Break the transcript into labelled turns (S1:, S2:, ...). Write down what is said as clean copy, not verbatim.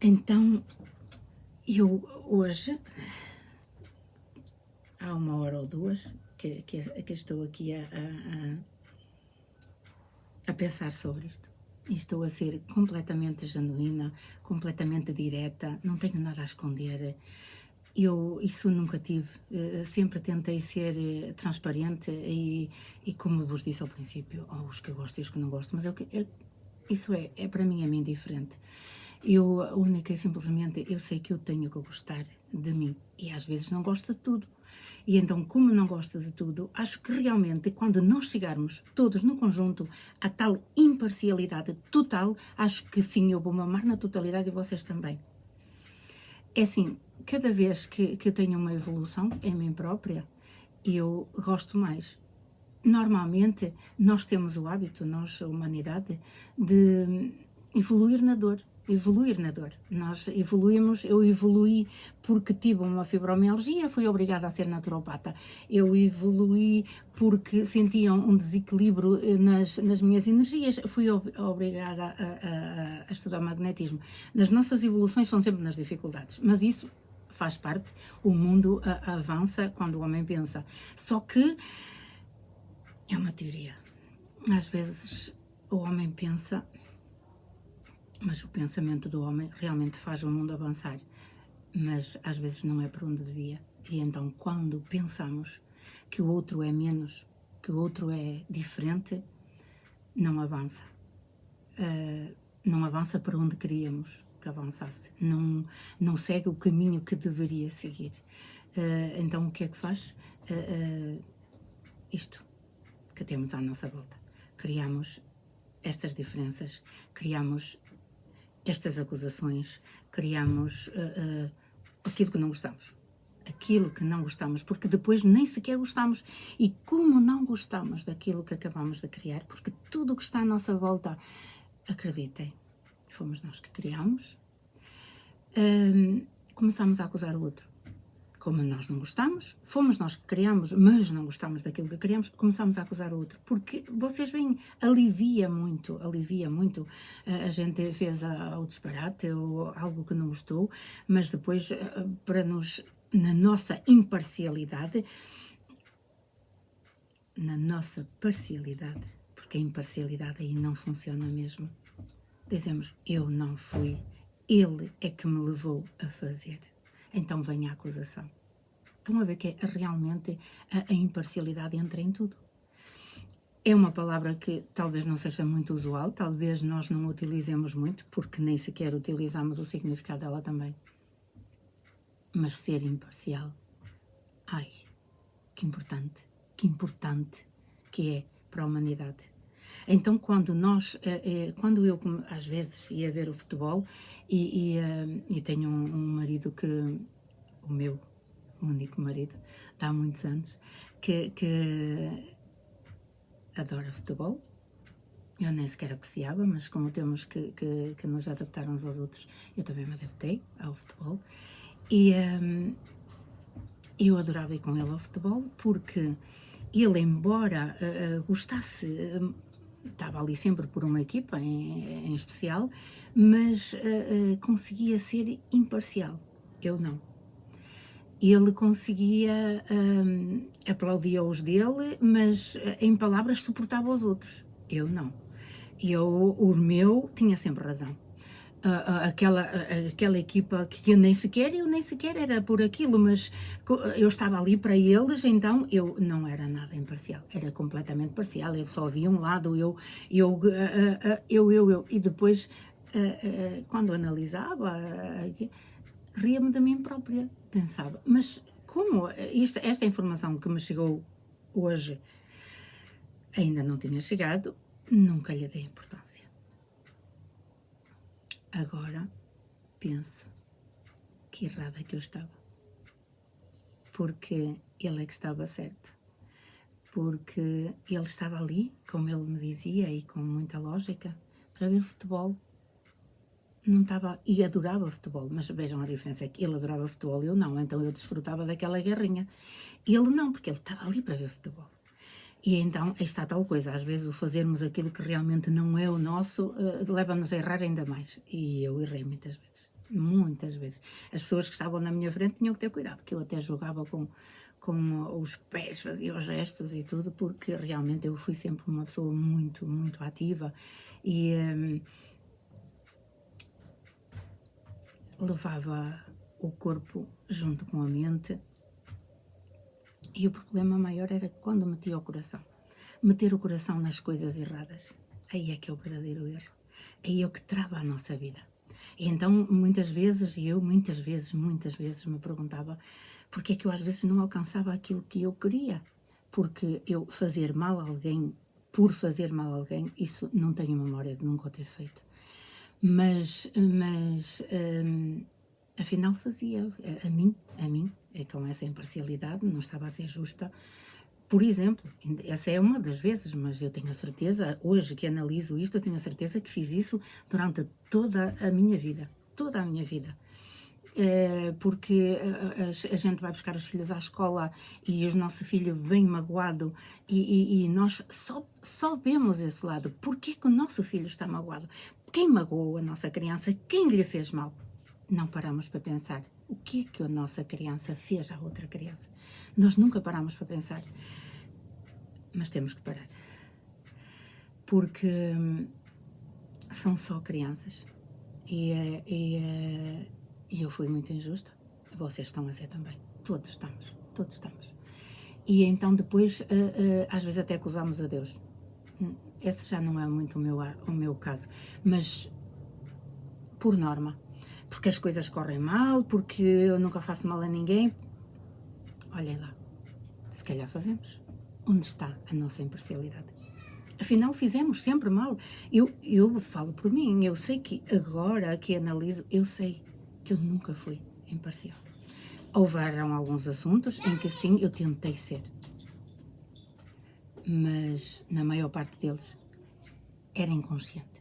S1: Então, eu hoje, há 1 hora ou 2, que estou aqui a pensar sobre isto. E estou a ser completamente genuína, completamente direta, não tenho nada a esconder. Isso nunca tive, sempre tentei ser transparente e como vos disse ao princípio, os que eu gosto e os que não gosto, mas isso para mim é bem diferente. Eu, única e simplesmente, eu sei que eu tenho que gostar de mim e às vezes não gosto de tudo. E então, como não gosto de tudo, acho que realmente quando nós chegarmos todos no conjunto a tal imparcialidade total, acho que sim, eu vou mamar na totalidade e vocês também. É assim, cada vez que eu tenho uma evolução em mim própria, eu gosto mais. Normalmente, nós temos o hábito, nós, a humanidade, de evoluir na dor. Nós evoluímos, eu evoluí porque tive uma fibromialgia, fui obrigada a ser naturopata. Eu evoluí porque sentia um desequilíbrio nas minhas energias, fui obrigada a estudar magnetismo. Nas nossas evoluções são sempre nas dificuldades, mas isso faz parte, o mundo avança quando o homem pensa. Só que é uma teoria. Às vezes o homem pensa, mas o pensamento do homem realmente faz o mundo avançar. Mas às vezes não é por onde devia. E então, quando pensamos que o outro é menos, que o outro é diferente, não avança. Não avança para onde queríamos que avançasse. Não segue o caminho que deveria seguir. Então, o que é que faz? Isto que temos à nossa volta. Criamos estas diferenças, criamos estas acusações, criamos aquilo que não gostamos. Aquilo que não gostamos, porque depois nem sequer gostamos. E como não gostamos daquilo que acabamos de criar, porque tudo o que está à nossa volta, acreditem, fomos nós que criamos, começamos a acusar o outro. Como nós não gostamos, fomos nós que criamos, mas não gostamos daquilo que criamos, começamos a acusar o outro. Porque, vocês veem, alivia muito. A gente fez o disparate ou algo que não gostou, mas depois, na nossa imparcialidade, porque a imparcialidade aí não funciona mesmo, dizemos, eu não fui, ele é que me levou a fazer. Então vem a acusação. Estão a ver que realmente a imparcialidade entra em tudo. É uma palavra que talvez não seja muito usual, talvez nós não utilizemos muito, porque nem sequer utilizamos o significado dela também. Mas ser imparcial, ai, que importante que é para a humanidade. Então, quando eu às vezes ia ver o futebol e tenho um marido que, o meu único marido, de há muitos anos, que adora futebol. Eu nem sequer apreciava, mas como temos que nos adaptar uns aos outros, eu também me adaptei ao futebol. E eu adorava ir com ele ao futebol, porque ele, embora gostasse, estava ali sempre por uma equipa em especial, mas conseguia ser imparcial. Eu não. Ele conseguia, aplaudia os dele, mas em palavras suportava os outros. Eu não. O meu tinha sempre razão. Aquela equipa que eu nem sequer era por aquilo, mas eu estava ali para eles, então eu não era nada imparcial, era completamente parcial, eu só via um lado, eu. E depois, quando analisava, ria-me de mim própria, pensava, mas como esta informação que me chegou hoje ainda não tinha chegado, nunca lhe dei importância. Agora penso que errada que eu estava, porque ele é que estava certo, porque ele estava ali, como ele me dizia e com muita lógica, para ver futebol. Não estava, e adorava futebol, mas vejam a diferença, é que ele adorava futebol e eu não, então eu desfrutava daquela guerrinha. Ele não, porque ele estava ali para ver futebol. E então, aí está tal coisa, às vezes o fazermos aquilo que realmente não é o nosso, leva-nos a errar ainda mais. E eu errei muitas vezes. muitas vezes. As pessoas que estavam na minha frente tinham que ter cuidado, que eu até jogava com os pés, fazia os gestos e tudo, porque realmente eu fui sempre uma pessoa muito, muito ativa e levava o corpo junto com a mente. E o problema maior era quando metia o coração. Meter o coração nas coisas erradas. Aí é que é o verdadeiro erro. Aí é o que trava a nossa vida. E então, muitas vezes me perguntava porque é que eu às vezes não alcançava aquilo que eu queria. Porque eu fazer mal a alguém, por fazer mal a alguém, isso não tenho memória de nunca o ter feito. Mas afinal fazia, a mim, com essa imparcialidade, não estava a ser justa. Por exemplo, essa é uma das vezes, mas eu tenho a certeza, hoje que analiso isto, eu tenho a certeza que fiz isso durante toda a minha vida, porque a gente vai buscar os filhos à escola e o nosso filho vem magoado e nós só vemos esse lado. Porquê que o nosso filho está magoado? Quem magoou a nossa criança? Quem lhe fez mal? Não paramos para pensar o que é que a nossa criança fez à outra criança. Nós nunca paramos para pensar, mas temos que parar, porque são só crianças e eu fui muito injusta, vocês estão a ser também, todos estamos. E então depois, às vezes até acusamos a Deus. Esse já não é muito o meu caso, mas por norma, porque as coisas correm mal, porque eu nunca faço mal a ninguém. Olhem lá, se calhar fazemos. Onde está a nossa imparcialidade? Afinal, fizemos sempre mal. Eu falo por mim, eu sei que agora que analiso, eu sei que eu nunca fui imparcial. Houveram alguns assuntos em que sim, eu tentei ser. Mas na maior parte deles era inconsciente.